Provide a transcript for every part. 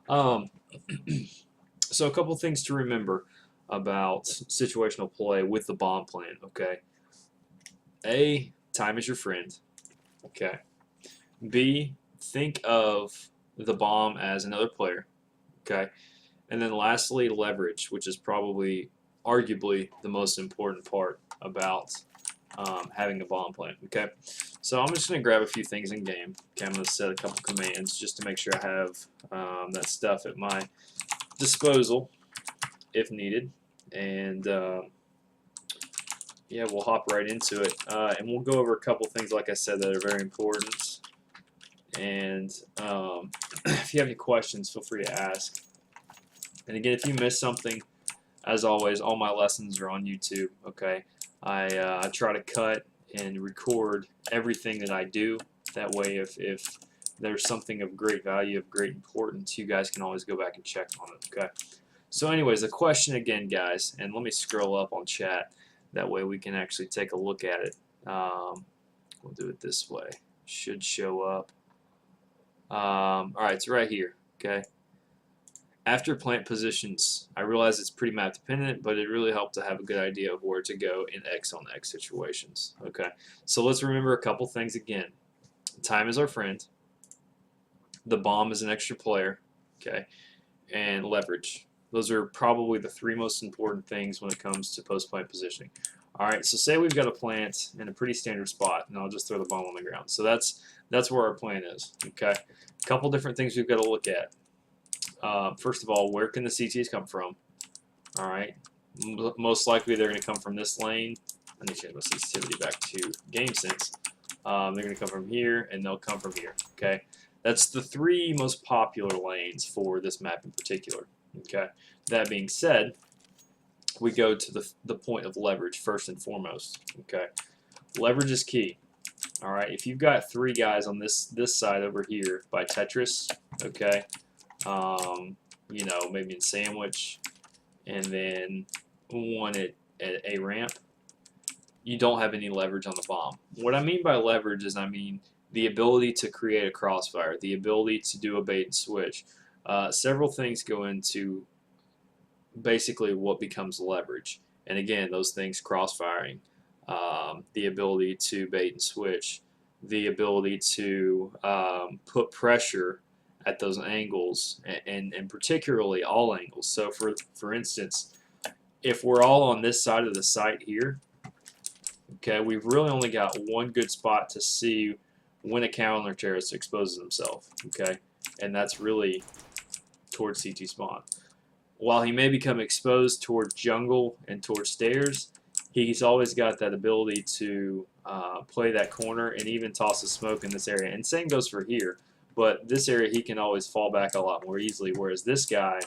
Um, so a couple things to remember about situational play with the bomb plan. Okay, A, time is your friend. Okay. B, think of the bomb as another player. Okay. And then lastly, leverage, which is probably arguably the most important part about having a bomb plan. Okay, so I'm just going to grab a few things in game. Okay, I'm going to set a couple commands just to make sure I have that stuff at my disposal if needed. And yeah, we'll hop right into it. And we'll go over a couple things, like I said, that are very important. And if you have any questions, feel free to ask. And again, if you miss something, as always, all my lessons are on YouTube. Okay, I try to cut and record everything that I do. That way, if there's something of great value, of great importance, you guys can always go back and check on it. Okay. So, anyways, the question again, guys, and let me scroll up on chat. That way, we can actually take a look at it. We'll do it this way. Should show up. All right, it's right here. Okay. After plant positions, I realize it's pretty map dependent, but it really helped to have a good idea of where to go in X on X situations. Okay, so let's remember a couple things again. Time is our friend. The bomb is an extra player. Okay, and leverage. Those are probably the three most important things when it comes to post-plant positioning. All right, so say we've got a plant in a pretty standard spot, and I'll just throw the bomb on the ground. So that's where our plant is. Okay, a couple different things we've got to look at. First of all, where can the CTs come from? All right, most likely they're going to come from this lane. I need to change my sensitivity back to game sense. They're going to come from here, and they'll come from here. Okay, that's the three most popular lanes for this map in particular. Okay, that being said, we go to the point of leverage first and foremost. Okay, leverage is key. All right, if you've got three guys on this side over here by Tetris, okay, you know, maybe in sandwich, and then one at a ramp, you don't have any leverage on the bomb. What I mean by leverage is I mean the ability to create a crossfire, the ability to do a bait and switch. Several things go into basically what becomes leverage. And again, those things crossfiring, the ability to bait and switch, the ability to put pressure at those angles, and particularly all angles. So for instance, if we're all on this side of the site here, okay, we've really only got one good spot to see when a counter terrorist exposes himself, okay, and that's really towards CT spawn. While he may become exposed toward jungle and toward stairs, he's always got that ability to play that corner and even toss a smoke in this area. And same goes for here. But this area, he can always fall back a lot more easily, whereas this guy,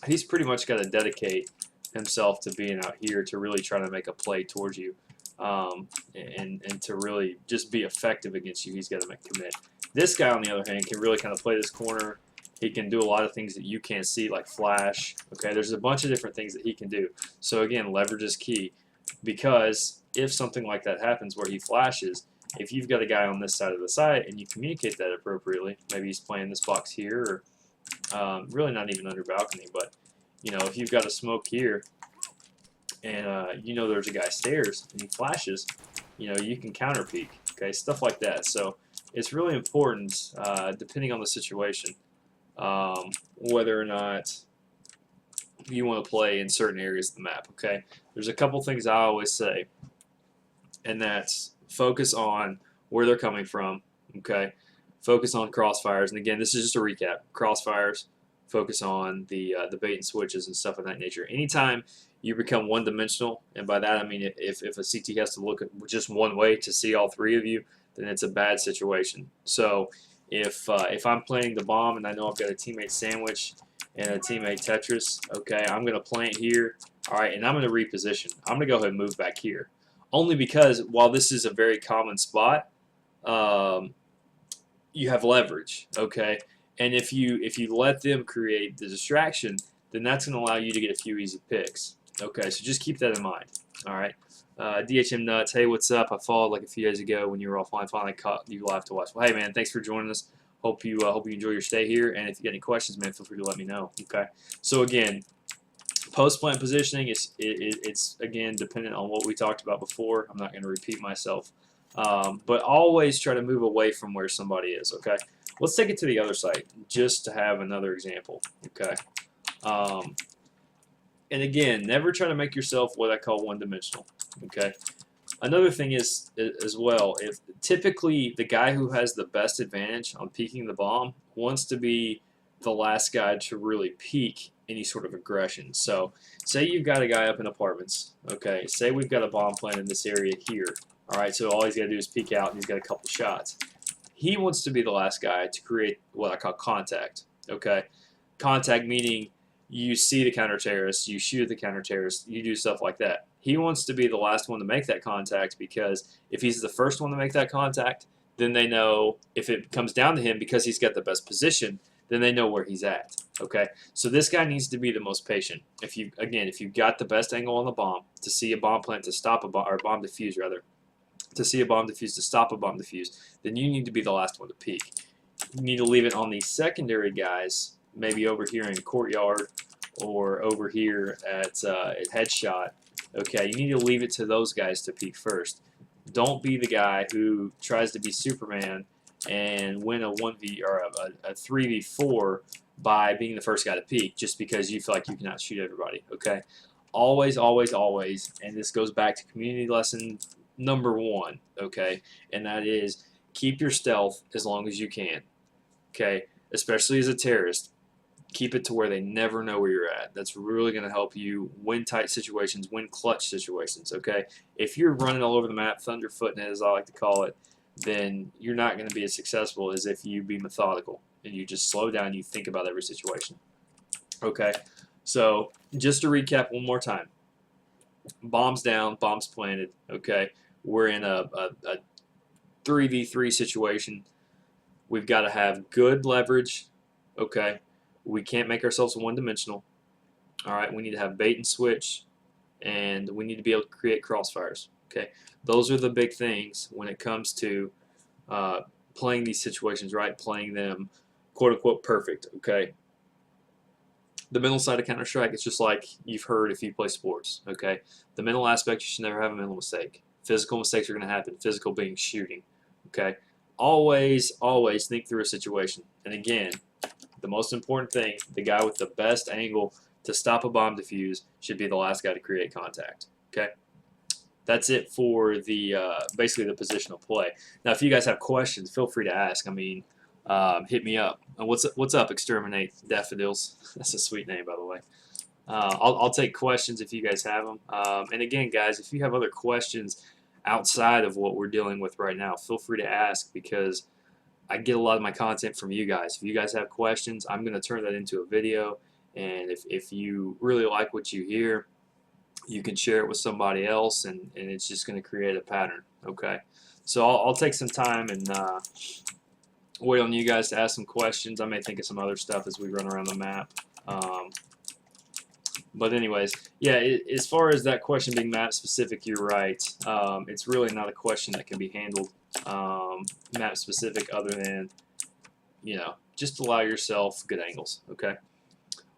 he's pretty much got to dedicate himself to being out here to really try to make a play towards you, and to really just be effective against you. He's got to make a commit. This guy, on the other hand, can really kind of play this corner. He can do a lot of things that you can't see, like flash. Okay, there's a bunch of different things that he can do. So again, leverage is key, because if something like that happens where he flashes, if you've got a guy on this side of the site and you communicate that appropriately, maybe he's playing this box here, or really not even under balcony, but you know, if you've got a smoke here and you know there's a guy stairs and he flashes, you know, you can counter peek. Okay, stuff like that. So it's really important, depending on the situation, whether or not you want to play in certain areas of the map. Okay, there's a couple things I always say, and that's focus on where they're coming from. Okay, focus on crossfires, and again, this is just a recap. Crossfires, focus on the bait and switches and stuff of that nature. Anytime you become one-dimensional, and by that I mean if a CT has to look at just one way to see all three of you, then it's a bad situation. So if I'm playing the bomb and I know I've got a teammate sandwich and a teammate Tetris, okay, I'm going to plant here, all right, and I'm going to reposition. I'm going to go ahead and move back here. Only because while this is a very common spot, you have leverage, okay? And if you let them create the distraction, then that's going to allow you to get a few easy picks. Okay, so just keep that in mind. All right. DHM Nuts, hey, what's up? I followed like a few days ago when you were offline. Finally caught you live to watch. Well, hey, man, thanks for joining us. hope you enjoy your stay here, and if you get any questions, man, feel free to let me know. Okay. So again, post plant positioning it's again dependent on what we talked about before. I'm not going to repeat myself, but always try to move away from where somebody is. Okay. Let's take it to the other side just to have another example. Okay. And again, never try to make yourself what I call one-dimensional. Okay. Another thing is as well, if typically the guy who has the best advantage on peeking the bomb wants to be the last guy to really peek any sort of aggression. So say you've got a guy up in apartments, okay, say we've got a bomb plant in this area here, all right, so all he's got to do is peek out and he's got a couple shots. He wants to be the last guy to create what I call contact, okay? Contact meaning you see the counter-terrorist, you shoot at the counter-terrorist, you do stuff like that. He wants to be the last one to make that contact, because if he's the first one to make that contact, then they know if it comes down to him, because he's got the best position, then they know where he's at. Okay, so this guy needs to be the most patient. If you've got the best angle on the bomb to see a bomb plant to stop a bomb, or a bomb defuse rather, to see a bomb defuse to stop a bomb defuse, then you need to be the last one to peek. You need to leave it on these secondary guys, maybe over here in courtyard or over here at headshot. Okay, you need to leave it to those guys to peek first. Don't be the guy who tries to be Superman and win a 1v or a 3v4 by being the first guy to peek just because you feel like you cannot shoot everybody. Okay, always, always, always, and this goes back to community lesson number 1. Okay, and that is keep your stealth as long as you can. Okay, especially as a terrorist. Keep it to where they never know where you're at. That's really going to help you win tight situations, win clutch situations, okay? If you're running all over the map, thunderfooting it, as I like to call it, then you're not going to be as successful as if you be methodical and you just slow down and you think about every situation, okay? So just to recap one more time. Bombs down, bombs planted, okay? We're in a 3v3 situation. We've got to have good leverage, okay? We can't make ourselves one-dimensional. All right, we need to have bait and switch, and we need to be able to create crossfires. Okay, those are the big things when it comes to playing these situations, right? Playing them, quote unquote, perfect. Okay. The mental side of Counter-Strike, it's just like you've heard if you play sports. Okay, the mental aspect, you should never have a mental mistake. Physical mistakes are going to happen. Physical being shooting. Okay, always, always think through a situation. And again, the most important thing, the guy with the best angle to stop a bomb defuse should be the last guy to create contact. Okay, that's it for the basically the positional play. Now, if you guys have questions, feel free to ask. I mean, hit me up. What's up, Exterminate Daffodils? That's a sweet name, by the way. I'll take questions if you guys have them. And again, guys, if you have other questions outside of what we're dealing with right now, feel free to ask, because I get a lot of my content from you guys. If you guys have questions, I'm going to turn that into a video, and if you really like what you hear, you can share it with somebody else, and it's just going to create a pattern, okay? So I'll take some time and wait on you guys to ask some questions. I may think of some other stuff as we run around the map. But anyways, yeah, as far as that question being map specific, you're right. It's really not a question that can be handled map specific, other than, you know, just allow yourself good angles, okay?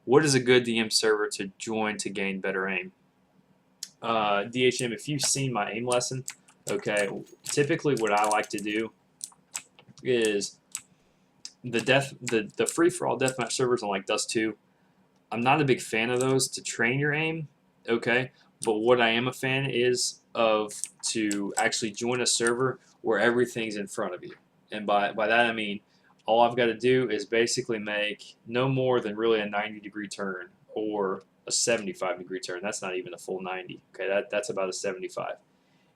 What is a good DM server to join to gain better aim? DHM, if you've seen my aim lesson, okay, typically what I like to do is the free-for-all deathmatch servers on like Dust 2. I'm not a big fan of those to train your aim, okay? But what I am a fan is of to actually join a server where everything's in front of you. And by that I mean all I've got to do is basically make no more than really a 90-degree turn or a 75-degree turn. That's not even a full 90. Okay, that's about a 75.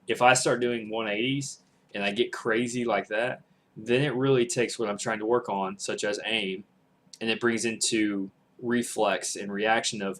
If I start doing 180s and I get crazy like that, then it really takes what I'm trying to work on, such as aim, and it brings into reflex and reaction of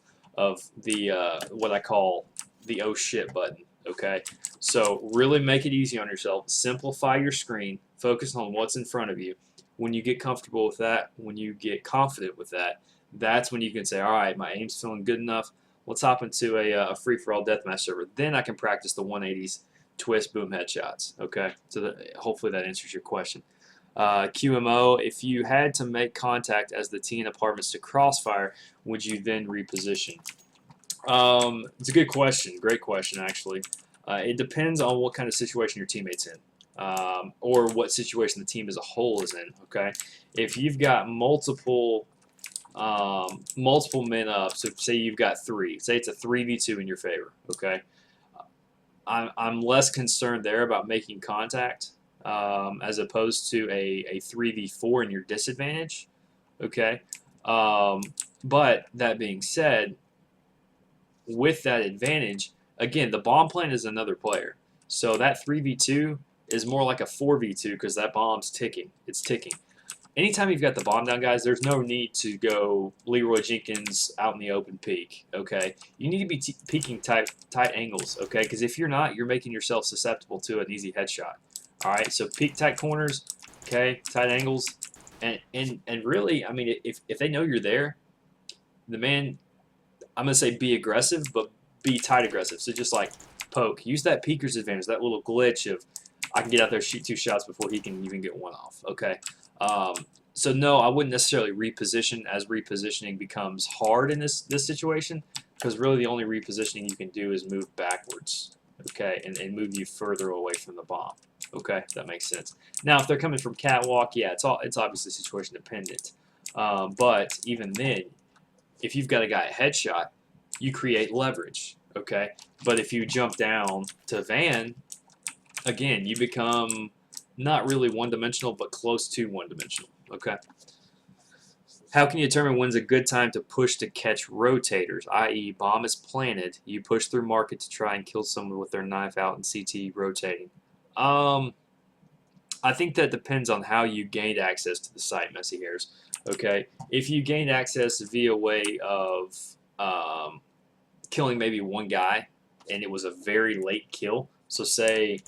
the what I call the oh shit button. Okay, so really make it easy on yourself. Simplify your screen. Focus on what's in front of you. When you get comfortable with that, when you get confident with that, that's when you can say, all right, my aim's feeling good enough. Let's hop into a free-for-all deathmatch server. Then I can practice the 180s, twist, boom, headshots. Okay, so hopefully that answers your question. QMO, if you had to make contact as the T in apartments to crossfire, would you then reposition? It's a good question. Great question, actually. It depends on what kind of situation your teammate's in, or what situation the team as a whole is in. Okay, if you've got multiple men up, so say you've got three, say it's a 3v2 in your favor. Okay, I'm less concerned there about making contact as opposed to a 3v4 in your disadvantage. Okay, but that being said, with that advantage, again, the bomb plant is another player. So that 3v2 is more like a 4v2 because that bomb's ticking. It's ticking. Anytime you've got the bomb down, guys, there's no need to go Leroy Jenkins out in the open peak, okay? You need to be peeking tight angles, okay? Because if you're not, you're making yourself susceptible to an easy headshot. All right, so peek tight corners, okay, tight angles, and really, I mean, if they know you're there, the man, I'm going to say be aggressive, but be tight aggressive. So just like poke. Use that peeker's advantage, that little glitch of I can get out there, shoot 2 shots before he can even get 1 off, okay? So no, I wouldn't necessarily reposition, as repositioning becomes hard in this situation, because really the only repositioning you can do is move backwards, okay, and move you further away from the bomb. Okay, if that makes sense. Now, if they're coming from catwalk, yeah, it's obviously situation dependent. But even then, if you've got a guy a headshot, you create leverage. Okay, but if you jump down to van, again, you become not really one-dimensional, but close to one-dimensional. Okay. How can you determine when's a good time to push to catch rotators, i.e., bomb is planted, you push through market to try and kill someone with their knife out in CT rotating? I think that depends on how you gained access to the site, Messy Hairs. Okay, if you gained access via way of killing maybe one guy, and it was a very late kill. So say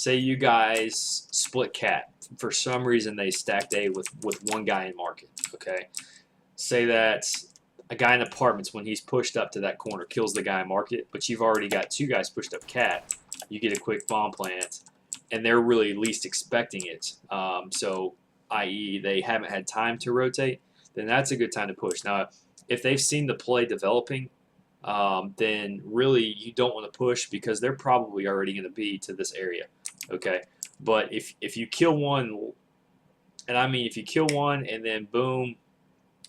you guys split cat. For some reason, they stacked A with one guy in market. Okay, say that a guy in apartments, when he's pushed up to that corner, kills the guy in market, but you've already got 2 guys pushed up cat. You get a quick bomb plant, and they're really least expecting it. So, i.e., they haven't had time to rotate. Then that's a good time to push. Now, if they've seen the play developing, then really you don't want to push because they're probably already going to be to this area. Okay, but if you kill one, and I mean if you kill one and then boom,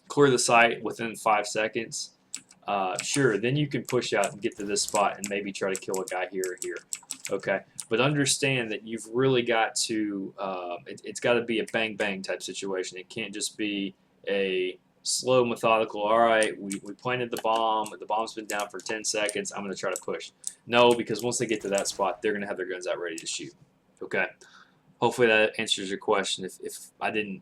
clear the site within 5 seconds, sure, then you can push out and get to this spot and maybe try to kill a guy here or here. Okay, but understand that you've really got to, it's got to be a bang bang type situation. It can't just be a slow, methodical, all right, we planted the bomb's been down for 10 seconds, I'm going to try to push. No, because once they get to that spot, they're going to have their guns out ready to shoot. Okay, hopefully that answers your question. If I didn't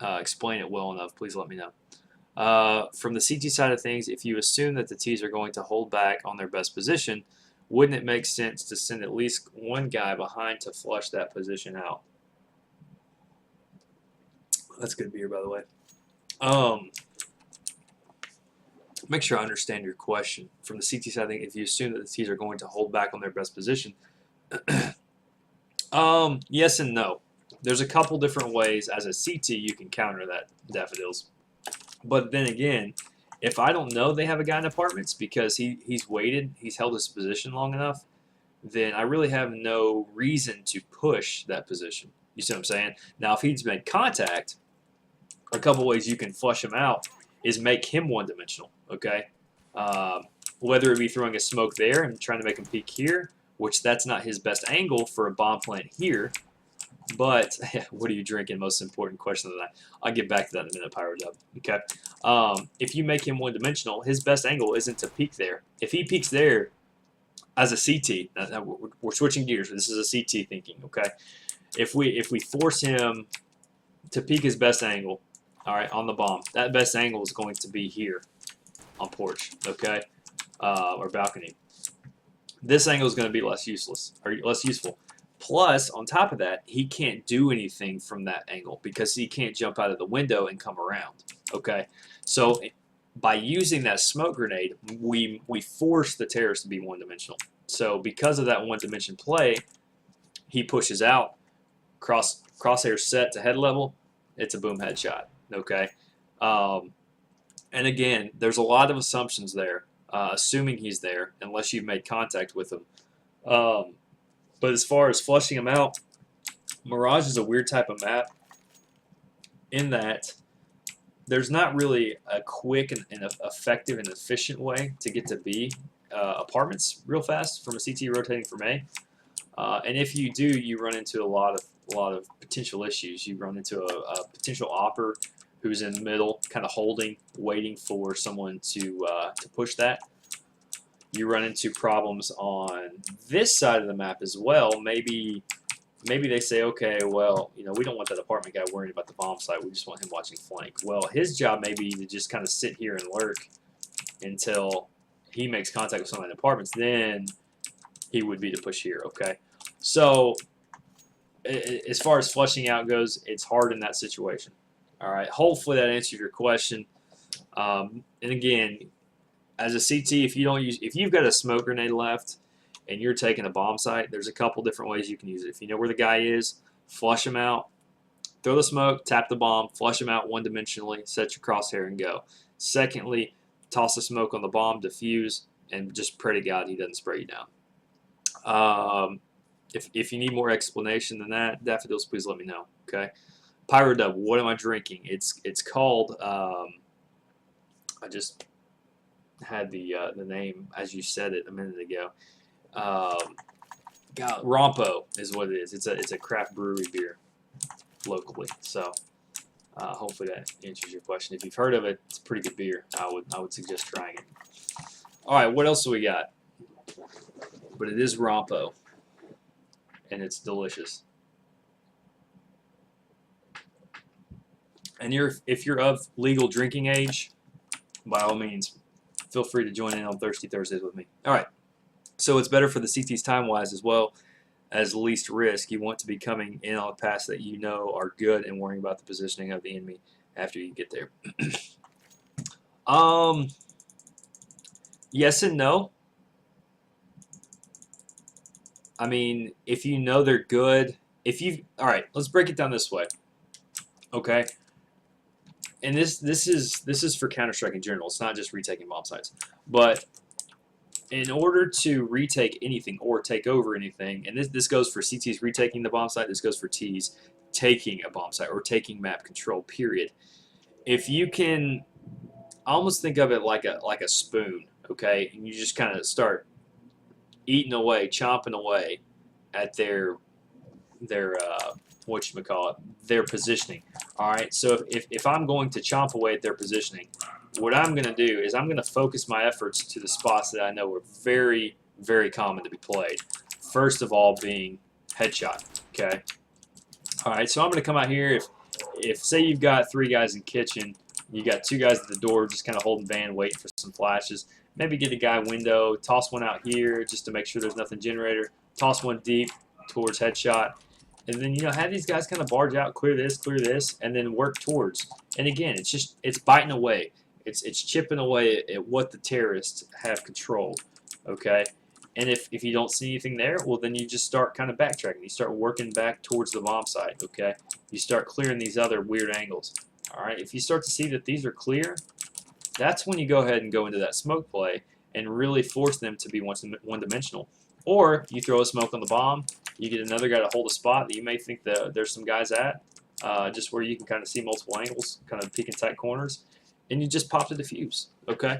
explain it well enough, please let me know. From the CT side of things, if you assume that the Ts are going to hold back on their best position, wouldn't it make sense to send at least one guy behind to flush that position out? That's good beer, by the way. Make sure I understand your question. From the CT side, I think if you assume that the Ts are going to hold back on their best position, yes and no. There's a couple different ways as a CT you can counter that, Daffodils. But then again, if I don't know they have a guy in apartments because he's waited, he's held his position long enough, then I really have no reason to push that position. You see what I'm saying? Now, if he's made contact, a couple ways you can flush him out is make him one-dimensional, okay? Whether it be throwing a smoke there and trying to make him peek here, which that's not his best angle for a bomb plant here, but what are you drinking? Most important question of the night. I'll get back to that in a minute, Pyro Dub. Okay. If you make him one-dimensional, his best angle isn't to peek there. If he peeks there as a CT, we're switching gears. This is a CT thinking. Okay. If we force him to peek his best angle, all right, on the bomb, that best angle is going to be here on porch. Okay, or balcony. This angle is going to be less useful. Plus, on top of that, he can't do anything from that angle because he can't jump out of the window and come around. Okay, so by using that smoke grenade, we force the terrorist to be one-dimensional. So because of that one-dimension play, he pushes out, crosshair set to head level, it's a boom headshot. Okay. Um, and again, there's a lot of assumptions there, assuming he's there, unless you've made contact with him. But as far as flushing him out, Mirage is a weird type of map in that there's not really a quick and effective and efficient way to get to B apartments real fast from a CT rotating from A. And if you do, you run into a lot of potential issues. You run into a potential opper who's in the middle, kind of holding, waiting for someone to push that. You run into problems on this side of the map as well. Maybe they say, okay, well, you know, we don't want that apartment guy worrying about the bomb site. We just want him watching flank. Well, his job may be to just kind of sit here and lurk until he makes contact with someone in the apartments. Then he would be to push here, okay? So as far as flushing out goes, it's hard in that situation. All right, hopefully that answers your question. And again, as a CT, if you've got a smoke grenade left and you're taking a bomb site, there's a couple different ways you can use it. If you know where the guy is, flush him out, throw the smoke, tap the bomb, flush him out one-dimensionally, set your crosshair and go. Secondly, toss the smoke on the bomb, defuse, and just pray to God he doesn't spray you down. If you need more explanation than that, Daffodils, please let me know. Okay. Pyro Dub, what am I drinking? It's called. I just had the name as you said it a minute ago. God, Rompo is what it is. It's a craft brewery beer locally. So hopefully that answers your question. If you've heard of it, it's a pretty good beer. I would suggest trying it. All right, what else do we got? But it is Rompo, and it's delicious. And if you're of legal drinking age, by all means, feel free to join in on Thirsty Thursdays with me. All right. So it's better for the CTs time-wise as well as least risk. You want to be coming in on a pass that you know are good and worrying about the positioning of the enemy after you get there. Yes and no. I mean, if you know they're good, all right, let's break it down this way. Okay. And this is for Counter-Strike in general. It's not just retaking bomb sites. But in order to retake anything or take over anything, and this goes for CTs retaking the bomb site, this goes for Ts taking a bomb site or taking map control, period. If you can almost think of it like a spoon, okay? And you just kind of start eating away, chomping away at their whatchamacallit, their positioning. All right, so if I'm going to chomp away at their positioning, what I'm going to do is I'm going to focus my efforts to the spots that I know are very, very common to be played. First of all being headshot, okay? All right, so I'm going to come out here. If say you've got 3 guys in kitchen, you got 2 guys at the door just kind of holding van, waiting for some flashes. Maybe get a guy window, toss one out here just to make sure there's nothing generator, toss one deep towards headshot. And then, you know, have these guys kind of barge out, clear this, and then work towards. And again, it's biting away. It's chipping away at what the terrorists have controlled, okay? And if you don't see anything there, well, then you just start kind of backtracking. You start working back towards the bomb site, okay? You start clearing these other weird angles, all right? If you start to see that these are clear, that's when you go ahead and go into that smoke play and really force them to be one-dimensional. Or you throw a smoke on the bomb, you get another guy to hold a spot that you may think that there's some guys at, just where you can kind of see multiple angles, kind of peek in tight corners, and you just pop the defuse, okay?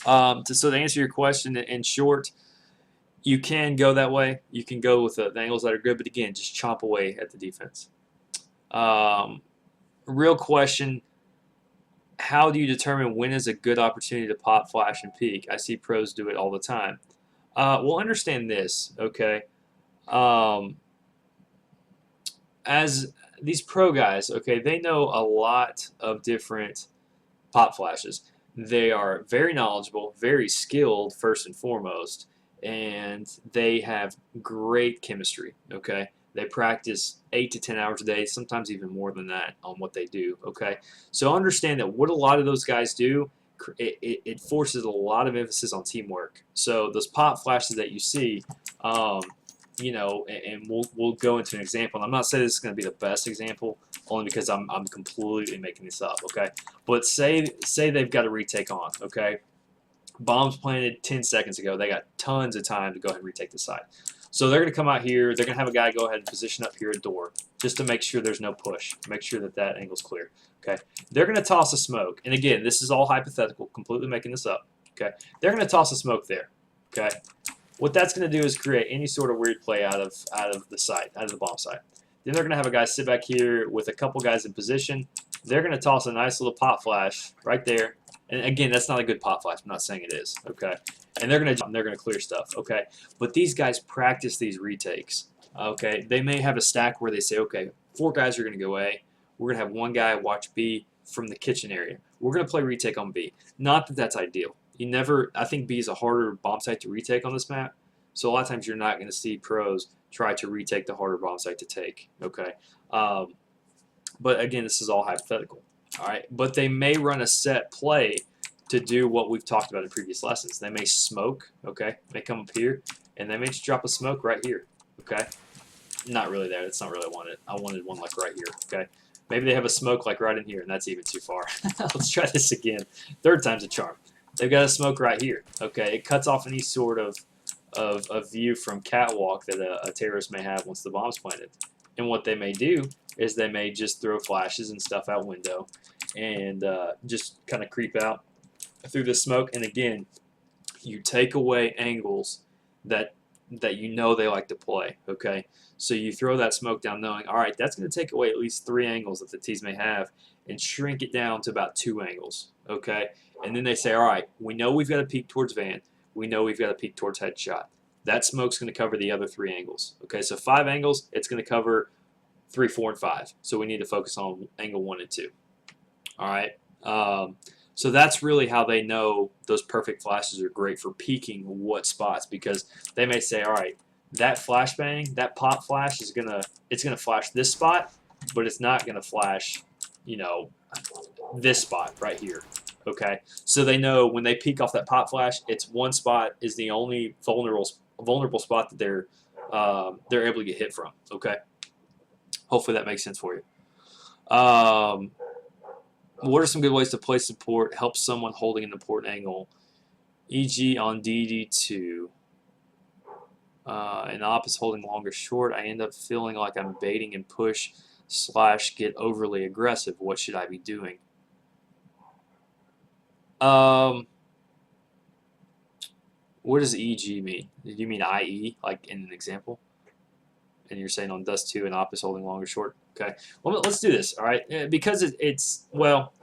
So to answer your question, in short, you can go that way. You can go with the angles that are good, but again, just chomp away at the defense. Real question, how do you determine when is a good opportunity to pop, flash, and peek? I see pros do it all the time. Well, understand this, okay? As these pro guys, okay, they know a lot of different pop flashes. They are very knowledgeable, very skilled, first and foremost, and they have great chemistry, okay? They practice 8 to 10 hours a day, sometimes even more than that on what they do, okay? So understand that what a lot of those guys do, it forces a lot of emphasis on teamwork. So those pop flashes that you see, you know, and we'll go into an example. And I'm not saying this is going to be the best example, only because I'm completely making this up. Okay, but say they've got a retake on. Okay, bombs planted 10 seconds ago. They got tons of time to go ahead and retake the site. So they're going to come out here. They're going to have a guy go ahead and position up here a door just to make sure there's no push. Make sure that that angle's clear. Okay. They're going to toss a smoke. And again, this is all hypothetical, completely making this up. Okay. They're going to toss a smoke there. Okay. What that's going to do is create any sort of weird play out of the site, out of the bomb site. Then they're going to have a guy sit back here with a couple guys in position. They're going to toss a nice little pop flash right there. And again, that's not a good pop flash. I'm not saying it is. Okay. And they're going to clear stuff. Okay. But these guys practice these retakes. Okay. They may have a stack where they say, okay, 4 guys are going to go A. We're going to have 1 guy watch B from the kitchen area. We're going to play retake on B. Not that that's ideal. I think B is a harder bomb site to retake on this map. So a lot of times you're not going to see pros try to retake the harder bomb site to take. Okay. But again, this is all hypothetical. All right. But they may run a set play to do what we've talked about in previous lessons. They may smoke. Okay. They come up here and they may just drop a smoke right here. Okay. Not really there. That's not really what I wanted. I wanted one like right here. Okay. Maybe they have a smoke like right in here, and that's even too far. Let's try this again. 3rd time's a charm. They've got a smoke right here. Okay, it cuts off any sort of view from catwalk that a terrorist may have once the bomb's planted. And what they may do is they may just throw flashes and stuff out window and just kind of creep out through the smoke. And again, you take away angles that you know they like to play. Okay, so you throw that smoke down knowing, all right, that's going to take away at least 3 angles that the teams may have and shrink it down to about 2 angles. Okay. And then they say, all right, we know we've got to peek towards van. We know we've got to peek towards headshot. That smoke's going to cover the other 3 angles. Okay, so 5 angles, it's going to cover 3, 4, and 5. So we need to focus on angle 1 and 2. All right. So that's really how they know those perfect flashes are great for peeking what spots, because they may say, all right, that flashbang, that pop flash is it's gonna flash this spot, but it's not gonna flash, you know, this spot right here. Okay, so they know when they peek off that pop flash, it's one spot is the only vulnerable spot that they're able to get hit from. Okay, hopefully that makes sense for you. What are some good ways to play support, help someone holding an important angle, e.g. on DD2? An op is holding longer short. I end up feeling like I'm baiting and push / get overly aggressive. What should I be doing? What does EG mean? Did you mean IE, like in an example? And you're saying on dust 2 an op is holding longer short? Okay. Well, let's do this, all right? Because it's, well,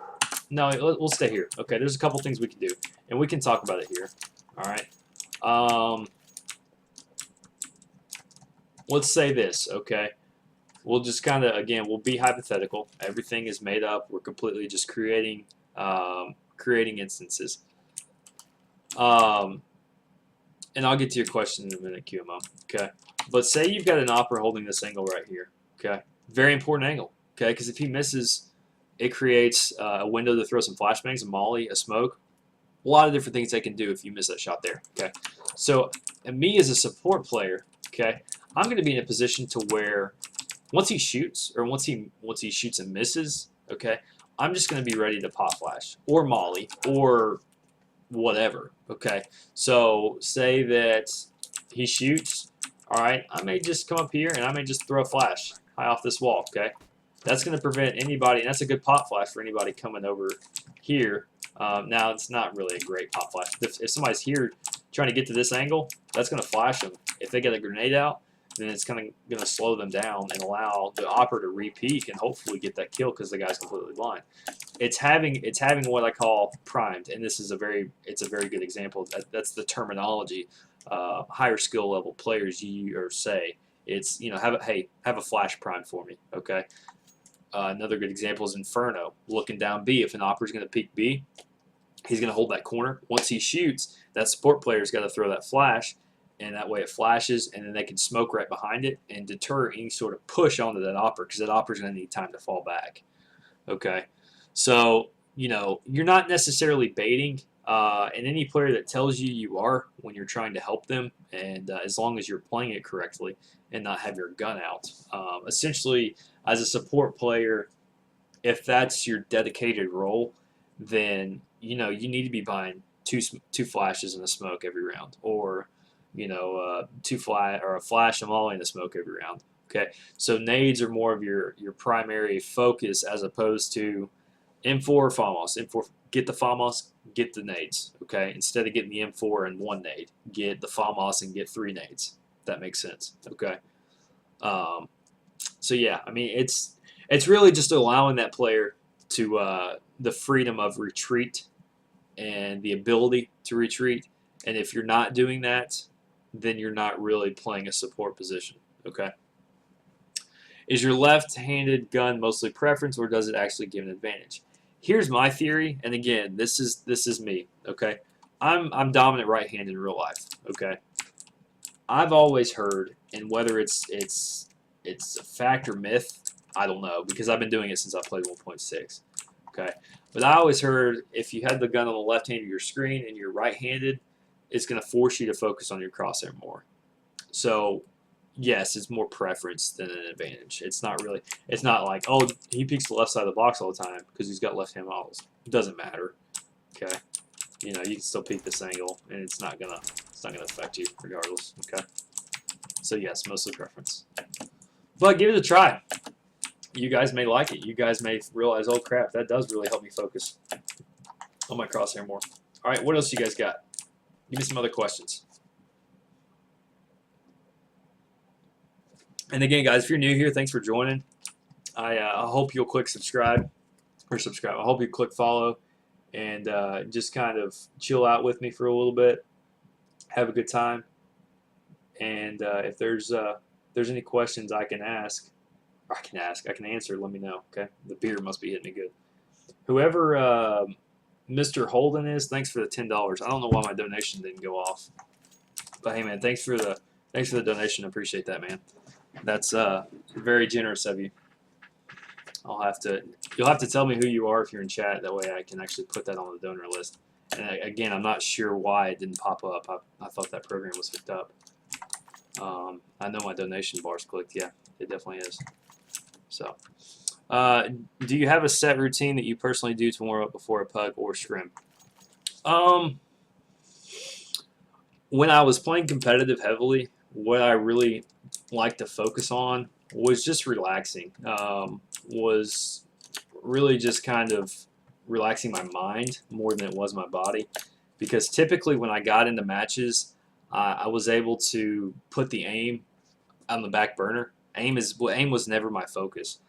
no, we'll stay here. Okay, there's a couple things we can do, and we can talk about it here, all right? Let's say this, okay? We'll just kind of, again, we'll be hypothetical. Everything is made up. We're completely just creating instances. And I'll get to your question in a minute, QMO. Okay, but say you've got an opera holding this angle right here. Okay, very important angle. Okay, because if he misses, it creates a window to throw some flashbangs, a molly, a smoke. A lot of different things they can do if you miss that shot there. Okay, so and me as a support player, okay, I'm going to be in a position to where once he shoots or once he shoots and misses, okay, I'm just going to be ready to pop flash or molly or whatever. Okay, so say that he shoots. All right, I may just come up here and I may just throw a flash high off this wall. Okay, that's going to prevent anybody, and that's a good pop flash for anybody coming over here. Now it's not really a great pop flash. If somebody's here trying to get to this angle, that's going to flash them. If they get a grenade out, then it's kind of going to slow them down and allow the operator to re-peek and hopefully get that kill because the guy's completely blind. It's having what I call primed, and this is it's a very good example. That's the terminology. Higher skill level players say it's, you know, have a flash prime for me. Okay. Another good example is Inferno looking down B. If an operator's going to peek B, he's going to hold that corner. Once he shoots, that support player's got to throw that flash, and that way it flashes, and then they can smoke right behind it and deter any sort of push onto that operator, because that operator's going to need time to fall back. Okay, so, you know, you're not necessarily baiting. and any player that tells you you are when you're trying to help them, and as long as you're playing it correctly and not have your gun out. Essentially, as a support player, if that's your dedicated role, then you need to be buying two flashes and a smoke every round, or a flash, a molly, and a smoke every round. Okay, so nades are more of your primary focus as opposed to M4 or FAMAS. M4, get the FAMAS, get the nades. Okay, instead of getting the M4 and one nade, get the FAMAS and get 3 nades. If that makes sense. Okay. Um, so yeah, I mean it's really just allowing that player to the freedom of retreat and the ability to retreat. And if you're not doing that, then you're not really playing a support position. Okay. Is your left-handed gun mostly preference, or does it actually give an advantage? Here's my theory, and again, this is me. Okay, I'm dominant right-handed in real life. Okay, I've always heard, and whether it's a fact or myth, I don't know, because I've been doing it since I played 1.6. Okay, but I always heard if you had the gun on the left hand of your screen and you're right-handed, it's going to force you to focus on your crosshair more. So yes, it's more preference than an advantage. It's not really. It's not like, oh, he peeks the left side of the box all the time because he's got left-hand models. It doesn't matter. Okay, you can still peek this angle, and it's not gonna affect you regardless. Okay, so yes, mostly preference. But give it a try. You guys may like it. You guys may realize, oh crap, that does really help me focus on my crosshair more. All right, what else you guys got? Give me some other questions. And again, guys, if you're new here, thanks for joining. I hope you'll click subscribe. I hope you click follow and just kind of chill out with me for a little bit. Have a good time. And if there's any questions I can answer, let me know. Okay, the beer must be hitting me good. Whoever Mr. Holden is, thanks for the $10. I don't know why my donation didn't go off, but hey, man, thanks for the donation. I appreciate that, man. That's very generous of you. You'll have to tell me who you are if you're in chat. That way I can actually put that on the donor list. And again, I'm not sure why it didn't pop up. I thought that program was hooked up. I know my donation bar's clicked. Yeah, it definitely is. So, do you have a set routine that you personally do to warm up before a pug or scrim? When I was playing competitive heavily, what I really like to focus on was just relaxing. Was really just kind of relaxing my mind more than it was my body, because typically when I got into matches, I was able to put the aim on the back burner. Aim was never my focus,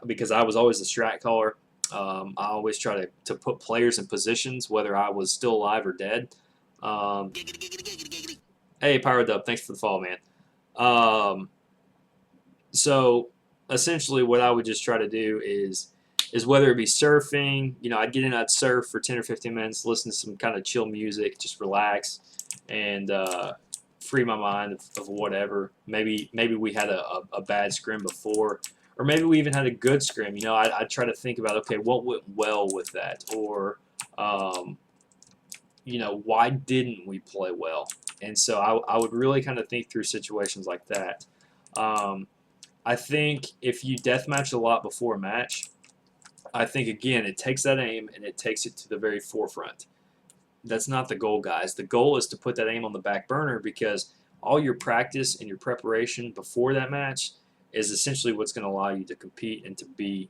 because I was always the strat caller. I always try to put players in positions whether I was still alive or dead. Hey, Pyro Dub, thanks for the follow, man. So essentially what I would just try to do is whether it be surfing, I'd get in, I'd surf for 10 or 15 minutes, listen to some kind of chill music, just relax, and free my mind of whatever. Maybe we had a bad scrim before, or maybe we even had a good scrim. I'd try to think about, okay, what went well with that, or why didn't we play well? And so I would really kind of think through situations like that. I think if you deathmatch a lot before a match, I think, again, it takes that aim and it takes it to the very forefront. That's not the goal, guys. The goal is to put that aim on the back burner, because all your practice and your preparation before that match is essentially what's going to allow you to compete and to be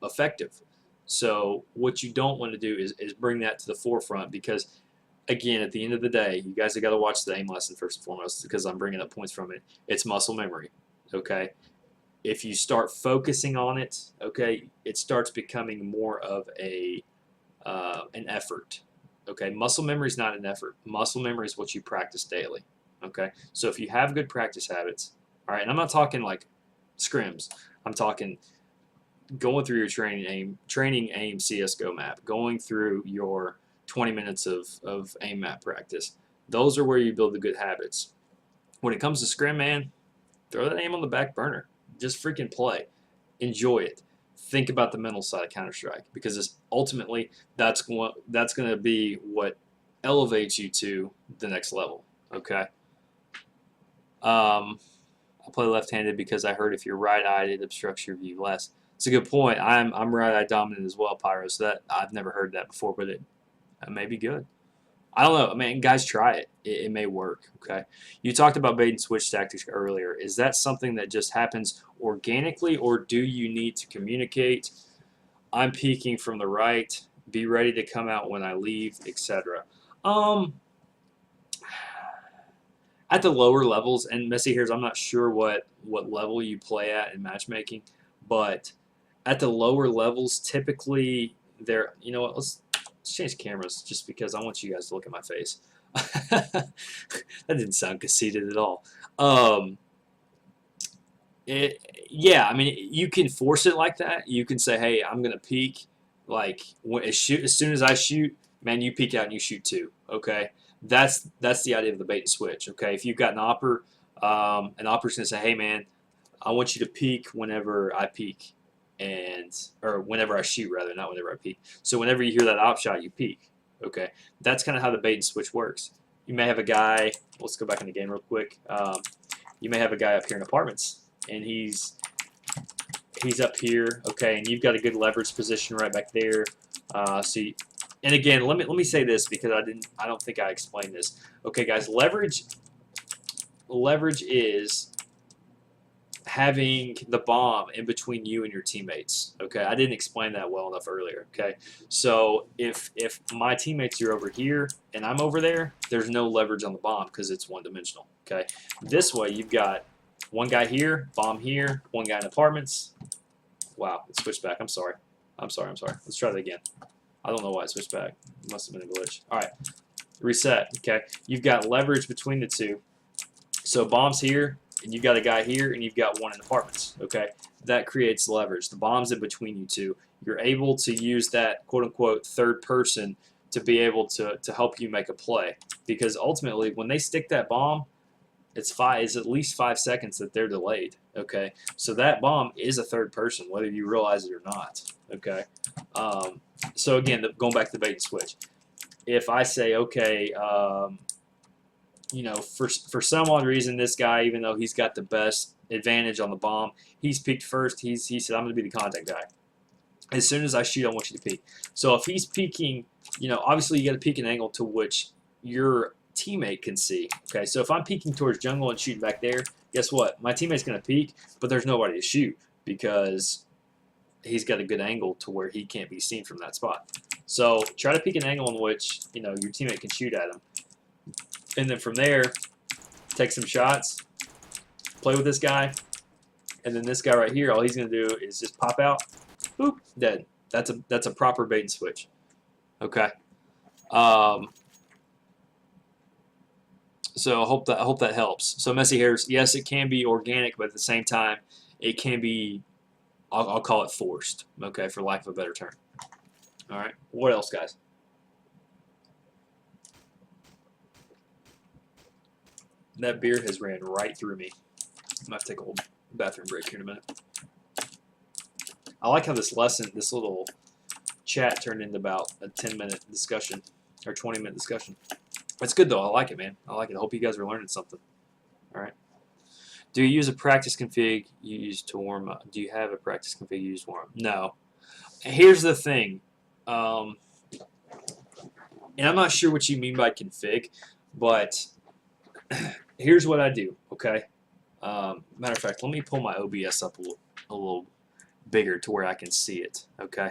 effective. So what you don't want to do is bring that to the forefront, because, again, at the end of the day, you guys have got to watch the aim lesson first and foremost, because I'm bringing up points from it. It's muscle memory, okay? If you start focusing on it, okay, it starts becoming more of an effort. Okay, muscle memory is not an effort. Muscle memory is what you practice daily. Okay, so if you have good practice habits, all right, and I'm not talking like scrims. I'm talking going through your training aim CSGO map, going through your 20 minutes of aim map practice. Those are where you build the good habits. When it comes to scrim, man, throw that aim on the back burner. Just freaking play. Enjoy it. think about the mental side of Counter-Strike, because ultimately that's going to be what elevates you to the next level. Okay. I play left-handed because I heard if you're right-eyed, it obstructs your view less. It's a good point. I'm right-eye dominant as well, Pyro. So that I've never heard that before, but it may be good. I don't know. I mean, guys, try it. It may work. Okay. You talked about bait and switch tactics earlier. Is that something that just happens organically, or do you need to communicate? I'm peeking from the right. Be ready to come out when I leave, etc. At the lower levels, and Messy Hairs, I'm not sure what level you play at in matchmaking, but at the lower levels, typically there. You know what? Let's change cameras just because I want you guys to look at my face. That didn't sound conceited at all. Yeah, I mean, you can force it like that. You can say, hey, I'm going to peek. Like, as soon as I shoot, man, you peek out and you shoot too. Okay? That's the idea of the bait and switch. Okay? If you've got an opera's going to say, hey, man, I want you to peek whenever I peek. Or whenever I shoot, rather, not whenever I peek. So whenever you hear that op shot, you peek. Okay? That's kind of how the bait and switch works. You may have a guy, let's go back in the game real quick. You may have a guy up here in apartments, and he's up here, okay, and you've got a good leverage position right back there. And again, let me say this because I don't think I explained this. Okay, guys, leverage is having the bomb in between you and your teammates. Okay, I didn't explain that well enough earlier. Okay, so if my teammates are over here and I'm over there, there's no leverage on the bomb because it's one-dimensional. Okay, this way you've got one guy here, bomb here, one guy in apartments. Wow, it switched back. I'm sorry. Let's try that again. I don't know why it switched back. It must have been a glitch. All right, reset. Okay, you've got leverage between the two. So bomb's here, and you've got a guy here, and you've got one in apartments. Okay, that creates leverage. The bomb's in between you two. You're able to use that quote-unquote third person to be able to help you make a play, because ultimately when they stick that bomb, it's at least 5 seconds that they're delayed. Okay, so that bomb is a third person, whether you realize it or not. Okay, so again, going back to the bait and switch. If I say, okay, you know, for some odd reason, this guy, even though he's got the best advantage on the bomb, he's peeked first. He said, I'm going to be the contact guy. As soon as I shoot, I want you to peek. So if he's peeking, you know, obviously you got to peek an angle to which your teammate can see. Okay, so if I'm peeking towards jungle and shooting back there, guess what? My teammate's going to peek, but there's nobody to shoot because he's got a good angle to where he can't be seen from that spot. So try to peek an angle in which, you know, your teammate can shoot at him. And then from there, take some shots, play with this guy, and then this guy right here, all he's going to do is just pop out, boop, dead. That's a proper bait and switch. Okay. So I hope that helps. So Messy Hairs, yes, it can be organic, but at the same time, it can be, I'll call it forced. Okay, for lack of a better term. All right. What else, guys? That beer has ran right through me. I'm going to take a little bathroom break here in a minute. I like how this little chat turned into about a 10-minute discussion or 20-minute discussion. It's good, though. I like it, man. I like it. I hope you guys are learning something. All right. Do you use a practice config you use to warm up? Do you have a practice config you use to warm up? No. Here's the thing. And I'm not sure what you mean by config, but here's what I do, okay? Matter of fact, let me pull my OBS up a little bigger to where I can see it, okay?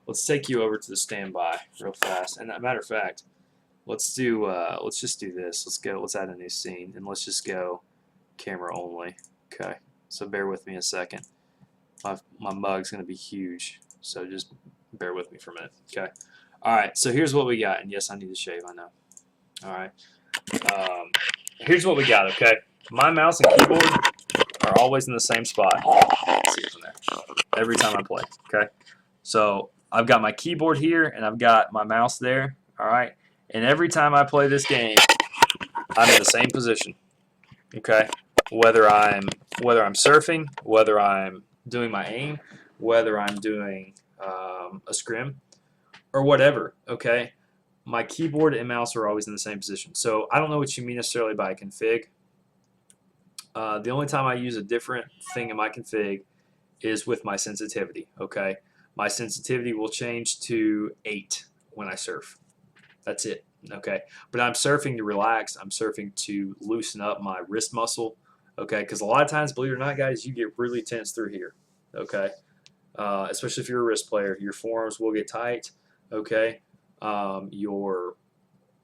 Let's take you over to the standby real fast. And matter of fact, let's just do this. Let's add a new scene, and let's just go camera only, okay? So bear with me a second. My mug's going to be huge, so just bear with me for a minute, okay? All right, so here's what we got, and yes, I need to shave, I know. All right. Here's what we got, okay? My mouse and keyboard are always in the same spot. Let's see it from there. Every time I play, okay? So I've got my keyboard here, and I've got my mouse there, all right? And every time I play this game, I'm in the same position, okay? Whether I'm surfing, whether I'm doing my aim, whether I'm doing a scrim or whatever, okay? My keyboard and mouse are always in the same position. So I don't know what you mean necessarily by config. The only time I use a different thing in my config is with my sensitivity, okay? My sensitivity will change to 8 when I surf. That's it, okay? But I'm surfing to relax. I'm surfing to loosen up my wrist muscle, okay? Because a lot of times, believe it or not, guys, you get really tense through here, okay? Especially if you're a wrist player. Your forearms will get tight, okay? Your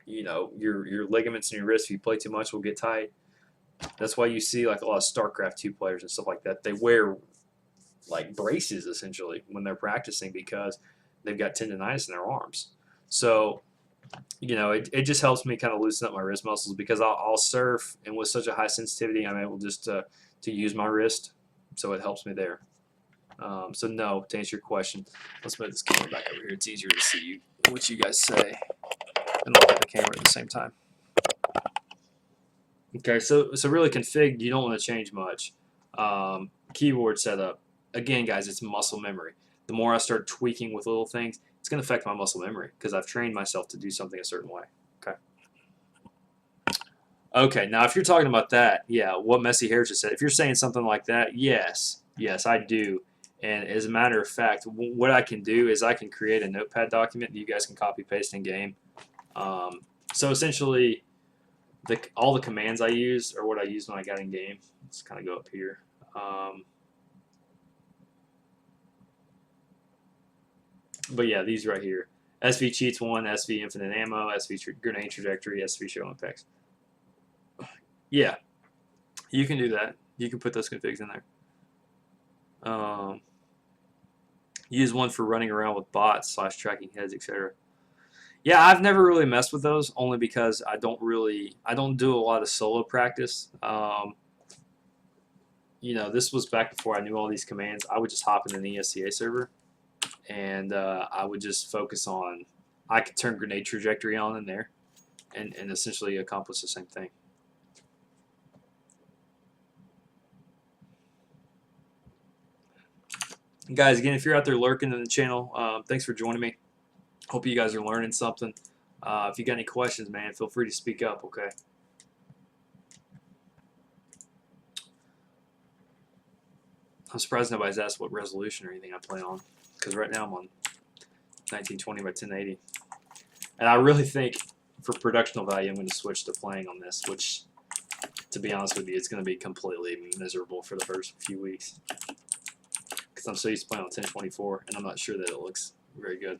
your ligaments in your wrist, if you play too much, will get tight. That's why you see like a lot of StarCraft 2 players and stuff like that. They wear like braces essentially when they're practicing because they've got tendonitis in their arms. So it just helps me kind of loosen up my wrist muscles because I'll surf, and with such a high sensitivity, I'm able just to use my wrist, so it helps me there. So no, to answer your question, let's move this camera back over here. It's easier to see what you guys say and look at the camera at the same time. Okay, so really config, you don't want to change much. Keyboard setup, again, guys, it's muscle memory. The more I start tweaking with little things, it's going to affect my muscle memory because I've trained myself to do something a certain way. Okay. Okay, now if you're talking about that, yeah, what Messy Hair just said, if you're saying something like that, yes, I do. And as a matter of fact, what I can do is I can create a notepad document that you guys can copy paste in game. So essentially, all the commands I use are what I use when I got in game. Let's kind of go up here. But yeah, these right here. SV cheats 1, SV infinite ammo, SV grenade trajectory, SV show impacts. Yeah, you can do that. You can put those configs in there. Use one for running around with bots / tracking heads, etc. Yeah, I've never really messed with those only because I don't do a lot of solo practice. This was back before I knew all these commands. I would just hop in an ESCA server, and I would just focus on. I could turn grenade trajectory on in there, and essentially accomplish the same thing. Guys, again, if you're out there lurking in the channel, thanks for joining me. Hope you guys are learning something. If you got any questions, man, feel free to speak up, okay? I'm surprised nobody's asked what resolution or anything I play on, because right now I'm on 1920 by 1080. And I really think for productional value, I'm going to switch to playing on this, which, to be honest with you, it's going to be completely miserable for the first few weeks. Because I'm so used to playing on 1024, and I'm not sure that it looks very good.